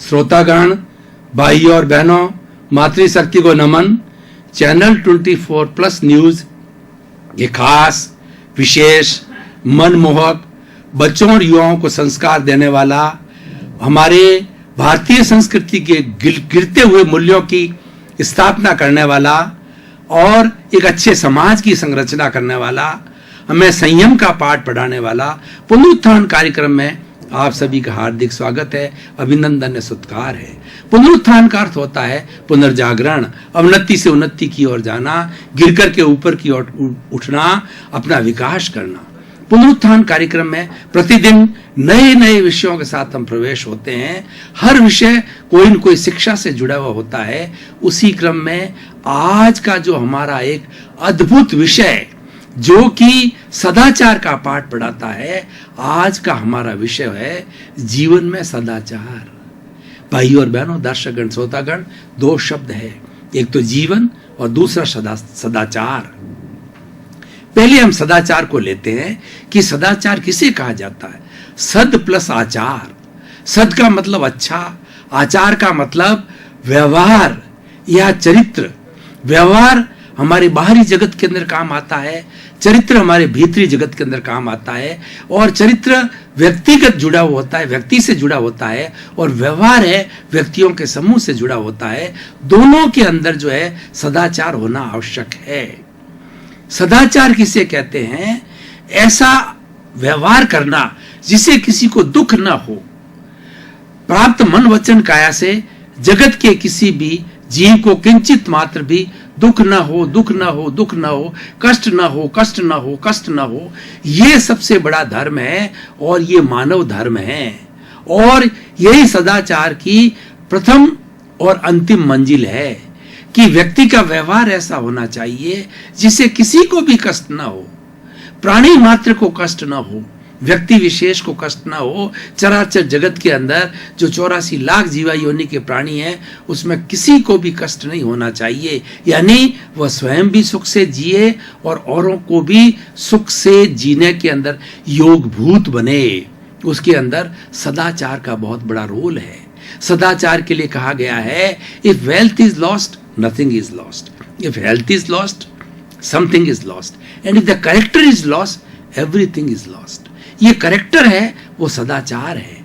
श्रोतागण, भाइयों और बहनों, मातृशक्ति को नमन। चैनल 24+ न्यूज ये खास, विशेष, मनमोहक, बच्चों और युवाओं को संस्कार देने वाला, हमारे भारतीय संस्कृति के गिरते हुए मूल्यों की स्थापना करने वाला और एक अच्छे समाज की संरचना करने वाला, हमें संयम का पाठ पढ़ाने वाला पुनरुत्थान कार्यक्रम में आप सभी का हार्दिक स्वागत है, अभिनंदन है, सत्कार है। पुनरुत्थान का अर्थ होता है पुनर्जागरण, अवनति से उन्नति की ओर जाना, गिरकर के ऊपर की ओर उठना, अपना विकास करना। पुनरुत्थान कार्यक्रम में प्रतिदिन नए नए विषयों के साथ हम प्रवेश होते हैं। हर विषय कोई न कोई शिक्षा से जुड़ा हुआ होता है। उसी क्रम में आज का जो हमारा एक अद्भुत विषय जो कि सदाचार का पाठ पढ़ाता है, आज का हमारा विषय है जीवन में सदाचार। भाइयों और बहनों, दर्शकगण, श्रोतागण, दो शब्द है, एक तो जीवन और दूसरा सदाचार। पहले हम सदाचार को लेते हैं कि सदाचार किसे कहा जाता है। सद प्लस आचार। सद का मतलब अच्छा, आचार का मतलब व्यवहार या चरित्र। व्यवहार हमारे बाहरी जगत के अंदर काम आता है, चरित्र हमारे भीतरी जगत के अंदर काम आता है। और चरित्र व्यक्तिगत जुड़ा हुआ होता है, व्यक्ति से जुड़ा होता है, और व्यवहार है व्यक्तियों के समूह से जुड़ा होता है। दोनों के अंदर जो है सदाचार होना आवश्यक है। सदाचार किसे कहते हैं? ऐसा व्यवहार करना जिसे किसी को दुख न हो। प्राप्त मन वचन काया से जगत के किसी भी जीव को किंचित मात्र भी दुख न हो, दुख न हो, दुख न हो, कष्ट न हो, कष्ट न हो, कष्ट न हो। ये सबसे बड़ा धर्म है और ये मानव धर्म है, और यही सदाचार की प्रथम और अंतिम मंजिल है कि व्यक्ति का व्यवहार ऐसा होना चाहिए जिसे किसी को भी कष्ट न हो, प्राणी मात्र को कष्ट न हो, व्यक्ति विशेष को कष्ट ना हो। चराचर जगत के अंदर जो 84 लाख जीवा योनि के प्राणी हैं, उसमें किसी को भी कष्ट नहीं होना चाहिए। यानी वह स्वयं भी सुख से जिए और औरों को भी सुख से जीने के अंदर योगभूत बने। उसके अंदर सदाचार का बहुत बड़ा रोल है। सदाचार के लिए कहा गया है, if wealth is lost nothing is lost, if health is lost something is lost, and if the character is lost everything is lost. ये करेक्टर है, वो सदाचार है।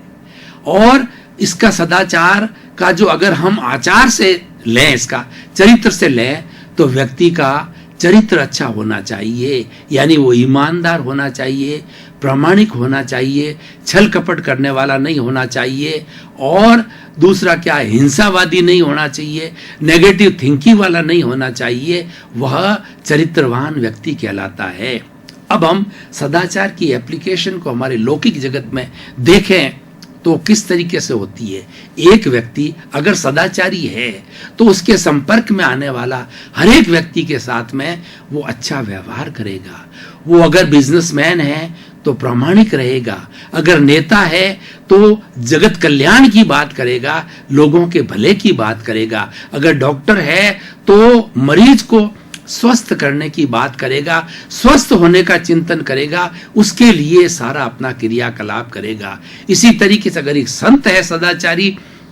और इसका सदाचार का जो अगर हम आचार से लें, इसका चरित्र से लें, तो व्यक्ति का चरित्र अच्छा होना चाहिए। यानी वो ईमानदार होना चाहिए, प्रामाणिक होना चाहिए, छल कपट करने वाला नहीं होना चाहिए, और दूसरा क्या, हिंसावादी नहीं होना चाहिए, नेगेटिव थिंकिंग वाला नहीं होना चाहिए। वह चरित्रवान व्यक्ति कहलाता है। अब हम सदाचार की एप्लीकेशन को हमारे लौकिक जगत में देखें तो किस तरीके से होती है। एक व्यक्ति अगर सदाचारी है तो उसके संपर्क में आने वाला हर एक व्यक्ति के साथ में वो अच्छा व्यवहार करेगा। वो अगर बिजनेसमैन है तो प्रामाणिक रहेगा, अगर नेता है तो जगत कल्याण की बात करेगा, लोगों के भले की बात करेगा, अगर डॉक्टर है तो मरीज को स्वस्थ करने की बात करेगा, स्वस्थ होने का चिंतन करेगा, उसके लिए सारा अपना क्रियाकलाप करेगा। इसी तरीके से अगर एक संत है सदाचारी,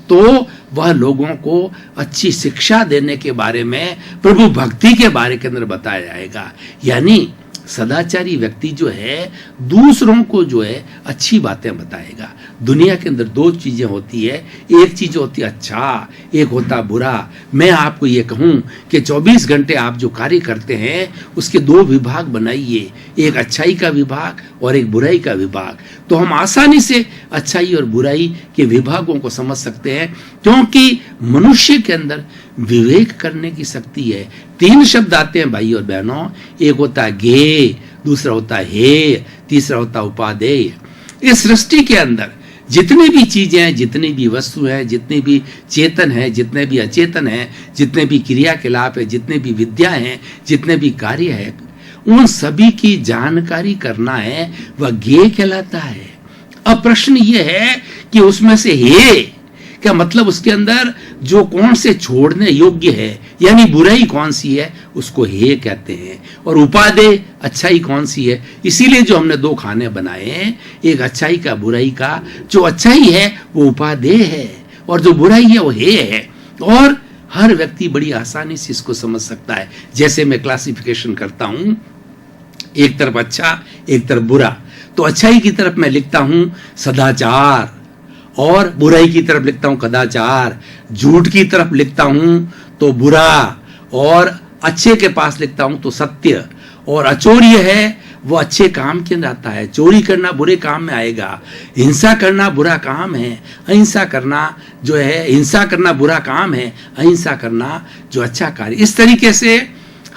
तो वह लोगों को अच्छी शिक्षा देने के बारे में, प्रभु भक्ति के बारे के अंदर बताया जाएगा। यानी सदाचारी व्यक्ति जो है दूसरों को जो है अच्छी बातें बताएगा। दुनिया के अंदर दो चीजें होती है, एक चीज होती है अच्छा, एक होता बुरा। मैं आपको ये कहूं कि 24 घंटे आप जो कार्य करते हैं उसके दो विभाग बनाइए, एक अच्छाई का विभाग और एक बुराई का विभाग। तो हम आसानी से अच्छाई और बुराई के विभागों को समझ सकते हैं, क्योंकि मनुष्य के अंदर विवेक करने की शक्ति है। 3 शब्द आते हैं भाई और बहनों, एक होता है गे, दूसरा होता है हे, तीसरा होता है उपादेय। इस सृष्टि के अंदर जितनी भी चीजें हैं, जितनी भी वस्तु हैं, जितने भी चेतन हैं, जितने भी अचेतन हैं, जितने भी क्रियाकलाप है, जितने भी विद्या हैं, जितने भी कार्य है, उन सभी की जानकारी करना है, वह ज्ञेय कहलाता है। अब प्रश्न यह है कि उसमें से हे क्या मतलब, उसके अंदर जो कौन से छोड़ने योग्य है, यानी बुराई कौन सी है, उसको हे कहते हैं, और उपादेय अच्छाई कौन सी है। इसीलिए जो हमने 2 खाने बनाए हैं, एक अच्छाई का, बुराई का। जो अच्छाई है वो उपादेय है, और जो बुराई है वो हे है। और हर व्यक्ति बड़ी आसानी से इसको समझ सकता है। जैसे मैं क्लासिफिकेशन करता हूं, एक तरफ अच्छा, एक तरफ बुरा, तो अच्छाई की तरफ मैं लिखता हूं सदाचार, और बुराई की तरफ लिखता हूं कदाचार। झूठ की तरफ लिखता हूं तो बुरा, और अच्छे के पास लिखता हूं तो सत्य। और अचौर्य है वो अच्छे काम के अंदर आता है। चोरी करना बुरे काम में आएगा, हिंसा करना बुरा काम है, अहिंसा करना जो है, हिंसा करना बुरा काम है, अहिंसा करना जो अच्छा कार्य। इस तरीके से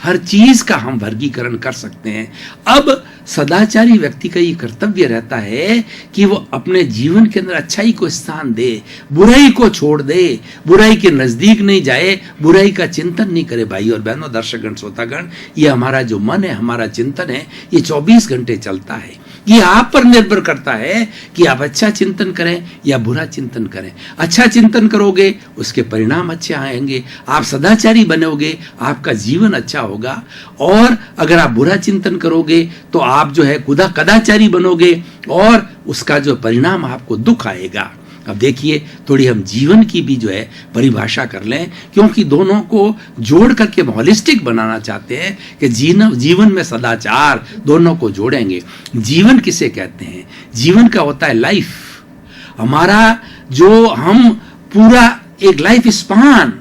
हर चीज का हम वर्गीकरण कर सकते हैं। अब सदाचारी व्यक्ति का ये कर्तव्य रहता है कि वो अपने जीवन के अंदर अच्छाई को स्थान दे, बुराई को छोड़ दे, बुराई के नजदीक नहीं जाए, बुराई का चिंतन नहीं करे। भाई और बहनों, दर्शकगण, श्रोतागण, ये हमारा जो मन है, हमारा चिंतन है, ये 24 घंटे चलता है। ये आप पर निर्भर करता है कि आप अच्छा चिंतन करें या बुरा चिंतन करें। अच्छा चिंतन करोगे, उसके परिणाम अच्छे आएंगे। आप सदाचारी बनोगे, आपका जीवन अच्छा होगा। और अगर आप बुरा चिंतन करोगे तो आप जो है कदाचारी बनोगे, और उसका जो परिणाम आपको दुख आएगा। अब देखिए, थोड़ी हम जीवन की भी जो है परिभाषा कर लें, क्योंकि दोनों को जोड़ करके हॉलिस्टिक बनाना चाहते हैं कि जीवन में सदाचार, दोनों को जोड़ेंगे। जीवन किसे कहते हैं? जीवन का होता है लाइफ, हमारा जो हम पूरा एक लाइफ स्पान,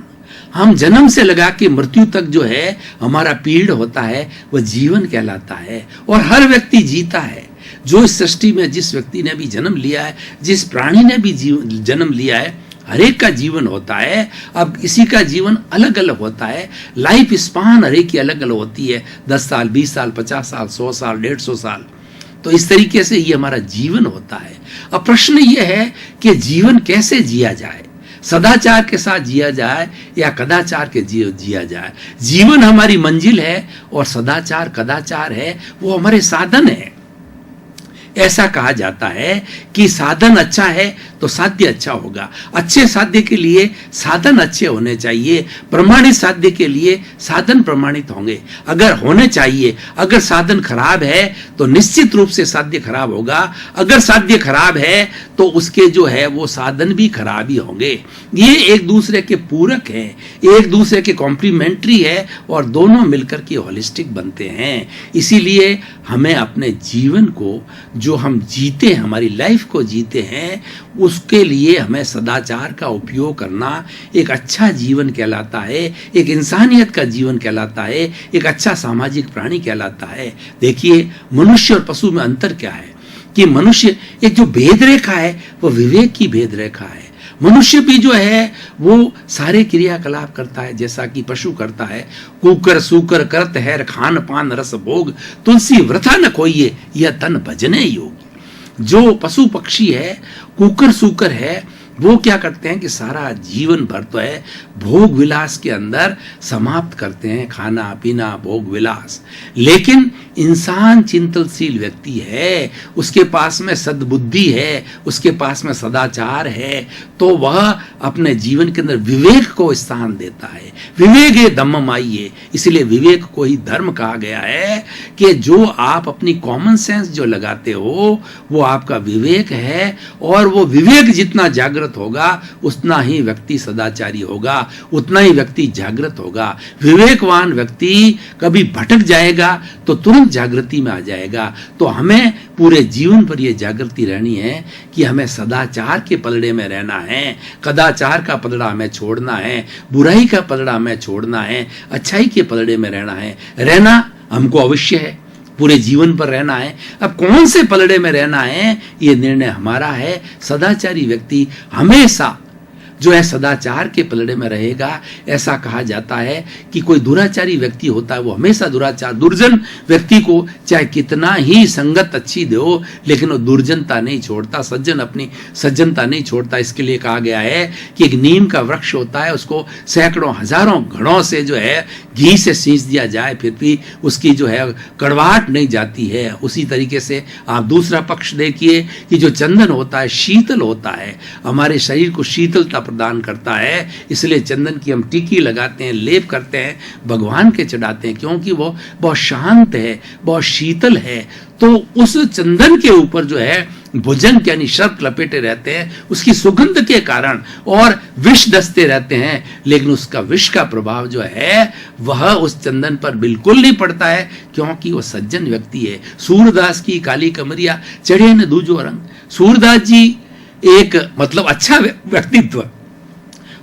हम जन्म से लगा के मृत्यु तक जो है हमारा पीरियड होता है, वह जीवन कहलाता है। और हर व्यक्ति जीता है। जो इस सृष्टि में जिस व्यक्ति ने भी जन्म लिया है, जिस प्राणी ने भी जन्म लिया है, हर एक का जीवन होता है। अब किसी का जीवन अलग अलग होता है, लाइफ स्पान हर एक की अलग अलग होती है, 10 साल, 20 साल, 50 साल, 100 साल, 150 साल। तो इस तरीके से ये हमारा जीवन होता है। अब प्रश्न ये है कि जीवन कैसे जिया जाए, सदाचार के साथ जिया जाए या कदाचार के जिया जाए। जीवन हमारी मंजिल है और सदाचार कदाचार है वो हमारे साधन है। ऐसा कहा जाता है कि साधन अच्छा है तो साध्य अच्छा होगा। अच्छे साध्य के लिए साधन अच्छे होने चाहिए, प्रमाणित साध्य के लिए साधन प्रमाणित होंगे। अगर होने चाहिए, अगर साधन खराब है तो निश्चित रूप से साध्य खराब होगा। अगर साध्य खराब है तो उसके जो है वो साधन भी खराब ही होंगे। ये एक दूसरे के पूरक हैं, एक दूसरे के कॉम्प्लीमेंट्री है, और दोनों मिलकर के होलिस्टिक बनते हैं। इसीलिए हमें अपने जीवन को जो हम जीते, हमारी लाइफ को जीते हैं, उसके लिए हमें सदाचार का उपयोग करना एक अच्छा जीवन कहलाता है, एक इंसानियत का जीवन कहलाता है, एक अच्छा सामाजिक प्राणी कहलाता है। देखिए, मनुष्य और पशु में अंतर क्या है कि मनुष्य एक जो भेद रेखा है वो विवेक की भेद रेखा है। मनुष्य भी जो है वो सारे क्रियाकलाप करता है जैसा कि पशु करता है। कुकर सूकर करत है खान पान रस भोग, तुलसी व्रथा न खोइए यह तन भजने योगी। जो पशु पक्षी है, कुकर सूकर है, वो क्या करते हैं कि सारा जीवन भर तो है भोग विलास के अंदर समाप्त करते हैं, खाना पीना भोग विलास। लेकिन इंसान चिंतनशील व्यक्ति है, उसके पास में सद्बुद्धि है, उसके पास में सदाचार है, तो वह अपने जीवन के अंदर विवेक को स्थान देता है। विवेक धम्मम आइए, इसलिए विवेक को ही धर्म कहा गया है कि जो आप अपनी कॉमन सेंस जो लगाते हो वो आपका विवेक है। और वो विवेक जितना जागृत होगा उतना ही व्यक्ति सदाचारी होगा, उतना ही व्यक्ति जागृत होगा। विवेकवान व्यक्ति कभी भटक जाएगा तो तुरंत जागृति में आ जाएगा। तो हमें पूरे जीवन पर यह जागृति रहनी है कि हमें सदाचार के पलड़े में रहना है, कदाचार का पलड़ा हमें छोड़ना है, बुराई का पलड़ा हमें छोड़ना है, अच्छाई के पलड़े में रहना है। रहना हमको अवश्य है, पूरे जीवन पर रहना है। अब कौन से पलड़े में रहना है ये निर्णय हमारा है। सदाचारी व्यक्ति हमेशा जो है सदाचार के पलड़े में रहेगा। ऐसा कहा जाता है कि कोई दुराचारी व्यक्ति होता है वो हमेशा दुराचार, दुर्जन व्यक्ति को चाहे कितना ही संगत अच्छी दो लेकिन वो दुर्जनता नहीं छोड़ता, सज्जन अपनी सज्जनता नहीं छोड़ता। इसके लिए कहा गया है कि एक नीम का वृक्ष होता है, उसको सैकड़ों हजारों घड़ों से जो है घी से सींच दिया जाए फिर भी उसकी जो है कड़वाहट नहीं जाती है। उसी तरीके से आप दूसरा पक्ष देखिए कि जो चंदन होता है शीतल होता है, हमारे शरीर को शीतलता प्रदान करता है। इसलिए चंदन की हम टिकी लगाते हैं, लेप करते हैं, भगवान के चढ़ाते हैं, क्योंकि वो बहुत शांत है, बहुत शीतल है। तो उस चंदन के ऊपर जो है भुजंग यानी शर्क लपेटे रहते हैं, उसकी सुगंध के कारण, और विष डसते रहते हैं, लेकिन उसका विष का प्रभाव जो है वह उस चंदन पर बिल्कुल नहीं पड़ता है, क्योंकि वो सज्जन व्यक्ति है। सूरदास की काली कमरिया चढ़े न दूजो रंग। सूरदास जी एक मतलब अच्छा व्यक्तित्व,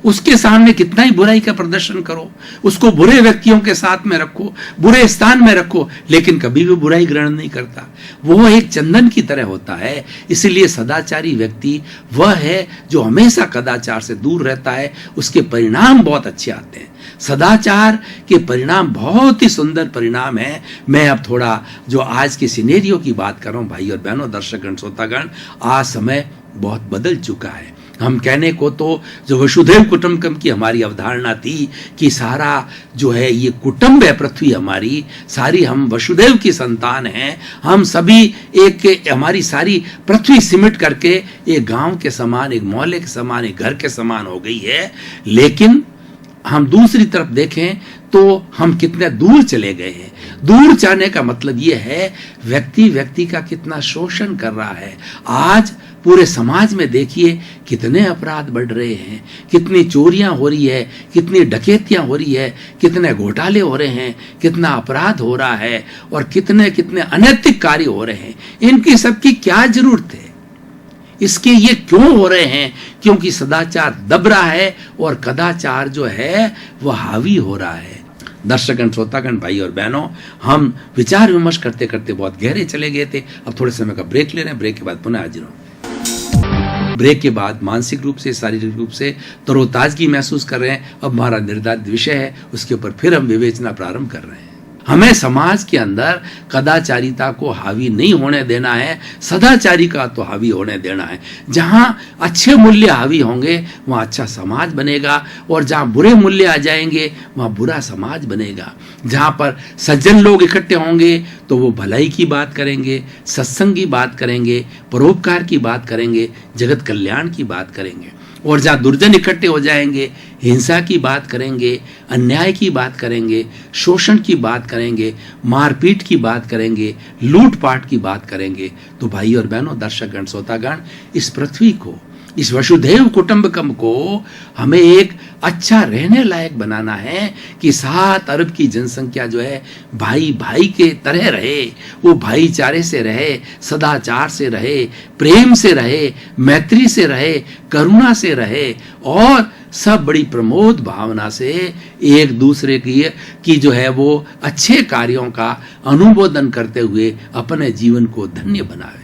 उसके सामने कितना ही बुराई का प्रदर्शन करो, उसको बुरे व्यक्तियों के साथ में रखो, बुरे स्थान में रखो, लेकिन कभी भी बुराई ग्रहण नहीं करता। वो एक चंदन की तरह होता है। इसलिए सदाचारी व्यक्ति वह है जो हमेशा कदाचार से दूर रहता है, उसके परिणाम बहुत अच्छे आते हैं। सदाचार के परिणाम बहुत ही सुंदर परिणाम है। मैं अब थोड़ा जो आज के सिनेरियो की बात कर रहा हूं भाई और बहनों, दर्शकगण, श्रोतागण, आज समय बहुत बदल चुका है। हम कहने को तो जो वसुधैव कुटुंबकम की हमारी अवधारणा थी कि सारा जो है ये कुटुंब है, पृथ्वी हमारी सारी, हम वसुधैव की संतान हैं, हम सभी एक, हमारी सारी पृथ्वी सिमट करके एक गांव के समान, एक मोहल्ले के समान, एक घर के समान हो गई है। लेकिन हम दूसरी तरफ देखें तो हम कितने दूर चले गए हैं। दूर जाने का मतलब यह है व्यक्ति व्यक्ति का कितना शोषण कर रहा है। आज पूरे समाज में देखिए कितने अपराध बढ़ रहे हैं, कितनी चोरियां हो रही है, कितनी डकैतियां हो रही है, कितने घोटाले हो रहे हैं, कितना अपराध हो रहा है, और कितने कितने अनैतिक कार्य हो रहे हैं। इनकी सबकी क्या जरूरत है? इसके ये क्यों हो रहे हैं? क्योंकि सदाचार दब रहा है और कदाचार जो है वह हावी हो रहा है। दर्शकगण, श्रोतागण, भाई और बहनों, हम विचार विमर्श करते करते बहुत गहरे चले गए थे। अब थोड़े समय का ब्रेक ले रहे हैं। ब्रेक के बाद पुनः हाजिर होंगे। ब्रेक के बाद मानसिक रूप से, शारीरिक रूप से तरोताजगी महसूस कर रहे हैं। अब हमारा निर्धारित विषय है, उसके ऊपर फिर हम विवेचना प्रारंभ कर रहे हैं। हमें समाज के अंदर कदाचारिता को हावी नहीं होने देना है, सदाचारी का तो हावी होने देना है। जहां अच्छे मूल्य हावी होंगे वहां अच्छा समाज बनेगा, और जहां बुरे मूल्य आ जाएंगे वहां बुरा समाज बनेगा। जहां पर सज्जन लोग इकट्ठे होंगे तो वो भलाई की बात करेंगे, सत्संग की बात करेंगे, परोपकार की बात करेंगे, जगत कल्याण की बात करेंगे। और जहाँ दुर्जन इकट्ठे हो जाएंगे, हिंसा की बात करेंगे, अन्याय की बात करेंगे, शोषण की बात करेंगे, मारपीट की बात करेंगे, लूटपाट की बात करेंगे, तो भाई और बहनों, दर्शकगण, श्रोतागण, इस पृथ्वी को, इस वसुधैव कुटुंबकम को हमें एक अच्छा रहने लायक बनाना है कि 7 अरब की जनसंख्या जो है भाई भाई के तरह रहे, वो भाईचारे से रहे, सदाचार से रहे, प्रेम से रहे, मैत्री से रहे, करुणा से रहे, और सब बड़ी प्रमोद भावना से एक दूसरे की जो है वो अच्छे कार्यों का अनुमोदन करते हुए अपने जीवन को धन्य बनावे।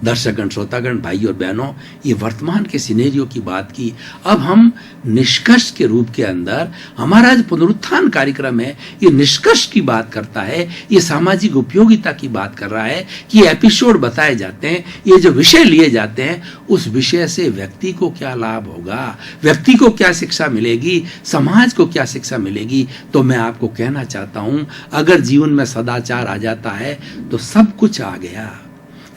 दर्शकगण, श्रोतागण, भाई और बहनों, ये वर्तमान के सिनेरियो की बात की। अब हम निष्कर्ष के रूप के अंदर, हमारा जो पुनरुत्थान कार्यक्रम है ये निष्कर्ष की बात करता है, ये सामाजिक उपयोगिता की बात कर रहा है कि एपिसोड बताए जाते हैं, ये जो विषय लिए जाते हैं उस विषय से व्यक्ति को क्या लाभ होगा, व्यक्ति को क्या शिक्षा मिलेगी, समाज को क्या शिक्षा मिलेगी। तो मैं आपको कहना चाहता हूं, अगर जीवन में सदाचार आ जाता है तो सब कुछ आ गया।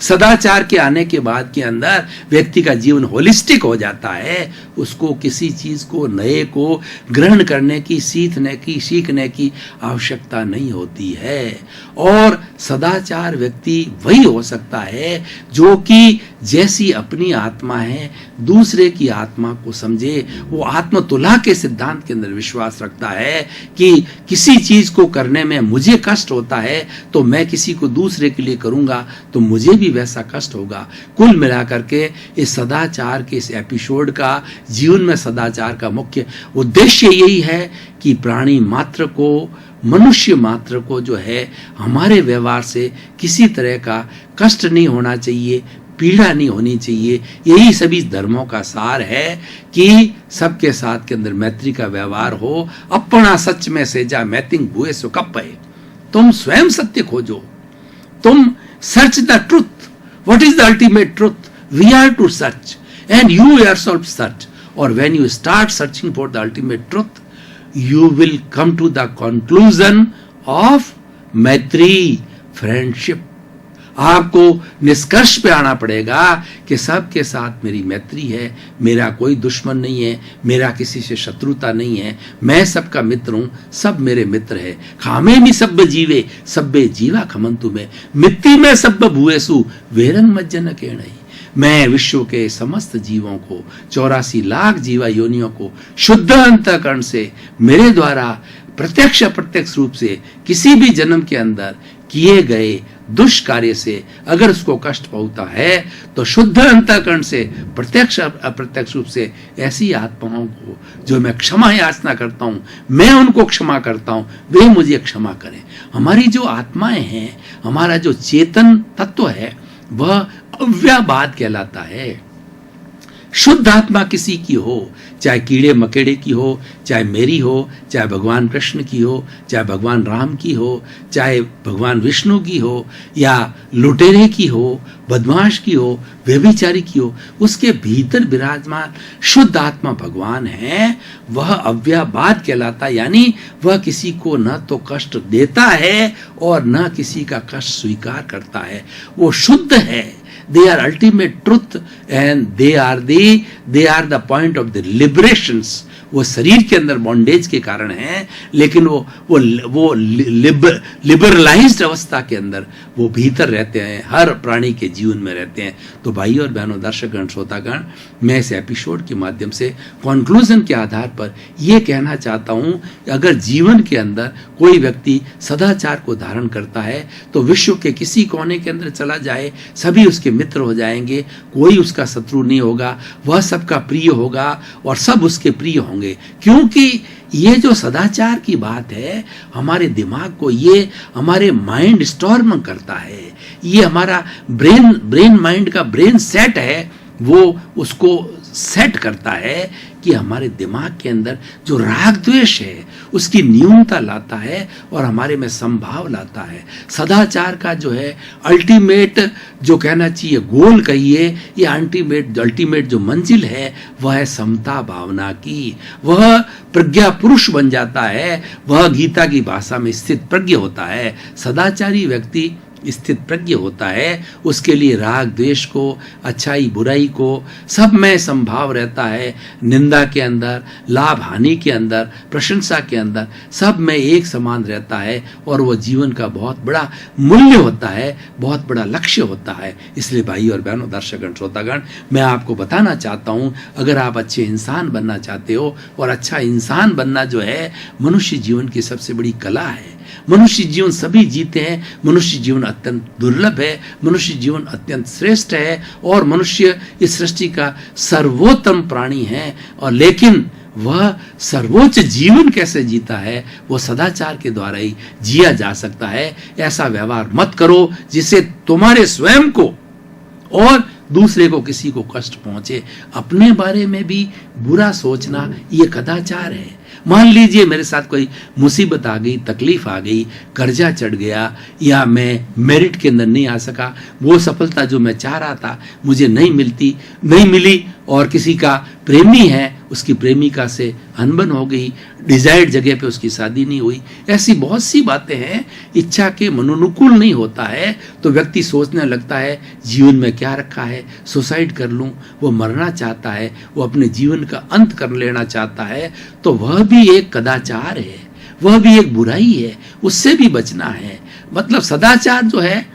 सदाचार के आने के बाद के अंदर व्यक्ति का जीवन होलिस्टिक हो जाता है। उसको किसी चीज को, नए को ग्रहण करने की, सीखने की आवश्यकता नहीं होती है। और सदाचार व्यक्ति वही हो सकता है जो कि जैसी अपनी आत्मा है दूसरे की आत्मा को समझे। वो आत्मतुला के सिद्धांत के अंदर विश्वास रखता है कि किसी चीज को करने में मुझे कष्ट होता है तो मैं किसी को दूसरे के लिए करूंगा तो मुझे भी वैसा कष्ट होगा। कुल मिलाकर के इस सदाचार के इस एपिसोड का, जीवन में सदाचार का मुख्य उद्देश्य यही है कि प्राणी मात्र को, मनुष्य मात्र को जो है हमारे व्यवहार से किसी तरह का कष्ट नहीं होना चाहिए, पीड़ा नहीं होनी चाहिए। यही सभी धर्मों का सार है कि सबके साथ के अंदर मैत्री का व्यवहार हो। अपना सच में सेजा मैतिंग भूए सो कपय। तुम स्वयं सत्य खोजो, तुम search the truth. What is the ultimate truth? We are to search, and you yourself search. Or when you start searching for the ultimate truth, you will come to the conclusion of मैत्री, friendship. आपको निष्कर्ष पे आना पड़ेगा कि सबके साथ मेरी मैत्री है, मेरा कोई दुश्मन नहीं है, मेरा किसी से शत्रुता नहीं है, मैं सबका मित्र हूं, सब मेरे मित्र है। खामे मी सब जीवे सब्बे जीवा खमंतु में मित्ति में सब भूएसु वेरन मज्जन केणई। मैं विश्व के समस्त जीवों को 84 लाख जीवा योनियों को शुद्ध अंतःकरण से मेरे द्वारा प्रत्यक्ष अप्रत्यक्ष रूप से किसी भी जन्म के अंदर किए गए दुष्कार्य से अगर उसको कष्ट पहुंचता है तो शुद्ध अंतःकरण से प्रत्यक्ष अप्रत्यक्ष रूप से ऐसी आत्माओं को जो मैं क्षमा याचना करता हूं, मैं उनको क्षमा करता हूं, वे मुझे क्षमा करें। हमारी जो आत्माएं हैं, हमारा जो चेतन तत्व है, वह अव्याबाद कहलाता है। शुद्ध आत्मा किसी की हो, चाहे कीड़े मकेड़े की हो, चाहे मेरी हो, चाहे भगवान कृष्ण की हो, चाहे भगवान राम की हो, चाहे भगवान विष्णु की हो, या लुटेरे की हो, बदमाश की हो, व्यभिचारी की हो, उसके भीतर विराजमान शुद्ध आत्मा भगवान है। वह अव्याबाद कहलाता, यानी वह किसी को न तो कष्ट देता है और न किसी का कष्ट स्वीकार करता है। वो शुद्ध है। They are ultimate truth and they are the point of the liberations। वो शरीर के अंदर बॉन्डेज के कारण है, लेकिन वो लिबरलाइज्ड अवस्था के अंदर वो भीतर रहते हैं, हर प्राणी के जीवन में रहते हैं। तो भाई और बहनों, दर्शकगण, श्रोतागण, मैं इस एपिसोड के माध्यम से कंक्लूजन के आधार पर यह कहना चाहता हूं कि अगर जीवन के अंदर कोई व्यक्ति सदाचार को धारण करता है तो विश्व के किसी कोने के अंदर चला जाए, सभी उसके मित्र हो जाएंगे, कोई उसका शत्रु नहीं होगा, वह सबका प्रिय होगा और सब उसके प्रिय होंगे। क्योंकि ये जो सदाचार की बात है, हमारे दिमाग को, ये हमारे माइंड स्टॉर्म करता है, ये हमारा ब्रेन माइंड का ब्रेन सेट है, वो उसको सेट करता है कि हमारे दिमाग के अंदर जो राग द्वेष है उसकी न्यूनता लाता है और हमारे में संभाव लाता है। सदाचार का जो है अल्टीमेट, जो कहना चाहिए गोल कहिए, या अल्टीमेट जो मंजिल है, वह है समता भावना की। वह प्रज्ञा पुरुष बन जाता है, वह गीता की भाषा में स्थित प्रज्ञ होता है। सदाचारी व्यक्ति स्थित प्रज्ञ होता है, उसके लिए राग द्वेष को, अच्छाई बुराई को, सब में संभाव रहता है। निंदा के अंदर, लाभ हानि के अंदर, प्रशंसा के अंदर, सब में एक समान रहता है और वह जीवन का बहुत बड़ा मूल्य होता है, बहुत बड़ा लक्ष्य होता है। इसलिए भाई और बहनों, दर्शकगण, श्रोतागण, मैं आपको बताना चाहता हूं, अगर आप अच्छे इंसान बनना चाहते हो, और अच्छा इंसान बनना जो है मनुष्य जीवन की सबसे बड़ी कला है। मनुष्य जीवन सभी जीते हैं, मनुष्य जीवन अत्यंत दुर्लभ है, मनुष्य जीवन अत्यंत श्रेष्ठ है और मनुष्य इस सृष्टि का सर्वोत्तम प्राणी है। और लेकिन वह सर्वोच्च जीवन कैसे जीता है, वो सदाचार के द्वारा ही जिया जा सकता है। ऐसा व्यवहार मत करो जिससे तुम्हारे स्वयं को और दूसरे को किसी को कष्ट पहुंचे। अपने बारे में भी बुरा सोचना ये कदाचार है। मान लीजिए मेरे साथ कोई मुसीबत आ गई, तकलीफ आ गई, कर्जा चढ़ गया, या मैं मेरिट के अंदर नहीं आ सका, वो सफलता जो मैं चाह रहा था मुझे नहीं मिली, और किसी का प्रेमी है, उसकी प्रेमिका से अनबन हो गई, डिजायर्ड जगह पे उसकी शादी नहीं हुई, ऐसी बहुत सी बातें हैं। इच्छा के मनोनुकूल नहीं होता है तो व्यक्ति सोचने लगता है जीवन में क्या रखा है, सुसाइड कर लूं। वो मरना चाहता है, वो अपने जीवन का अंत कर लेना चाहता है। तो वह भी एक कदाचार है, वह भी एक बुराई है, उससे भी बचना है। मतलब सदाचार जो है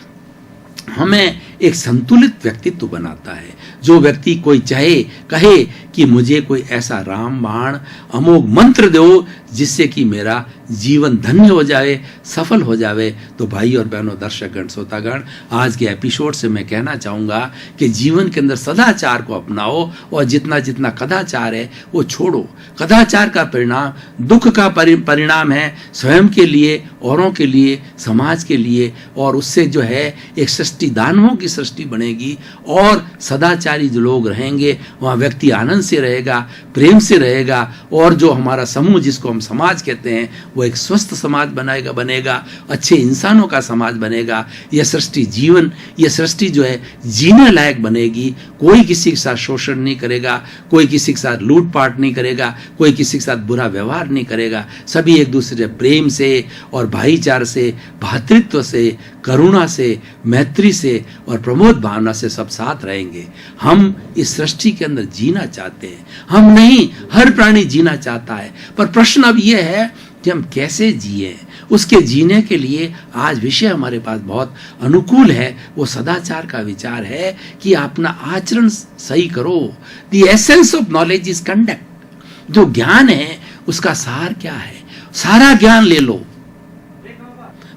हमें एक संतुलित व्यक्तित्व बनाता है। जो व्यक्ति कोई चाहे कहे कि मुझे कोई ऐसा राम बाण अमोघ मंत्र दो जिससे कि मेरा जीवन धन्य हो जाए, सफल हो जाए, तो भाई और बहनों, दर्शकगण, श्रोतागण, आज के एपिसोड से मैं कहना चाहूँगा कि जीवन के अंदर सदाचार को अपनाओ और जितना जितना कदाचार है वो छोड़ो। कदाचार का परिणाम दुख का परिणाम है, स्वयं के लिए, औरों के लिए, समाज के लिए, और उससे जो है एक सृष्टि, दानवों की सृष्टि बनेगी और सदाचारी जो लोग रहेंगे वहाँ व्यक्ति आनंद से रहेगा, प्रेम से रहेगा, और जो हमारा समूह जिसको हम समाज कहते हैं वो एक स्वस्थ समाज बनेगा, अच्छे इंसानों का समाज बनेगा। यह सृष्टि जीवन, यह सृष्टि जो है जीने लायक बनेगी। कोई किसी के साथ शोषण नहीं करेगा, कोई किसी के साथ लूटपाट नहीं करेगा, कोई किसी के साथ बुरा व्यवहार नहीं करेगा। सभी एक दूसरे से प्रेम से और भाईचारे से, भातृत्व से, करुणा से, मैत्री से और प्रमोद भावना से सब साथ रहेंगे। हम इस सृष्टि के अंदर जीना चाहते हैं, हम नहीं, हर प्राणी जीना चाहता है। पर प्रश्न अब यह है कि हम कैसे जिए। उसके जीने के लिए आज विषय हमारे पास बहुत अनुकूल है। वो सदाचार का विचार है कि अपना आचरण सही करो। The essence of knowledge is conduct. जो ज्ञान है उसका सार क्या है? सारा ज्ञान ले लो।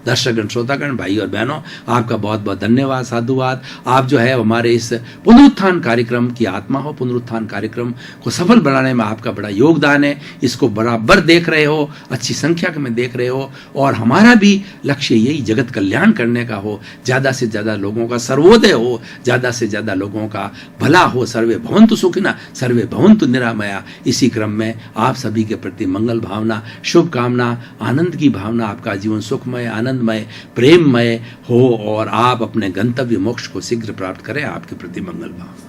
दर्शकगण, श्रोतागण, भाई और बहनों, आपका बहुत बहुत धन्यवाद, साधुवाद। आप जो है हमारे इस पुनरुत्थान कार्यक्रम की आत्मा हो। पुनरुत्थान कार्यक्रम को सफल बनाने में आपका बड़ा योगदान है। इसको बराबर देख रहे हो, अच्छी संख्या में देख रहे हो, और हमारा भी लक्ष्य यही जगत कल्याण करने का हो, ज़्यादा से ज़्यादा लोगों का सर्वोदय हो, ज़्यादा से ज़्यादा लोगों का भला हो। सर्वे भवन्तु सुखिनः, सर्वे भवन्तु निरामया। इसी क्रम में आप सभी के प्रति मंगल भावना, शुभकामना, आनंद की भावना, आपका जीवन सुखमय, आनंदमय, प्रेममय हो और आप अपने गंतव्य मोक्ष को शीघ्र प्राप्त करें। आपके प्रति मंगल भाव।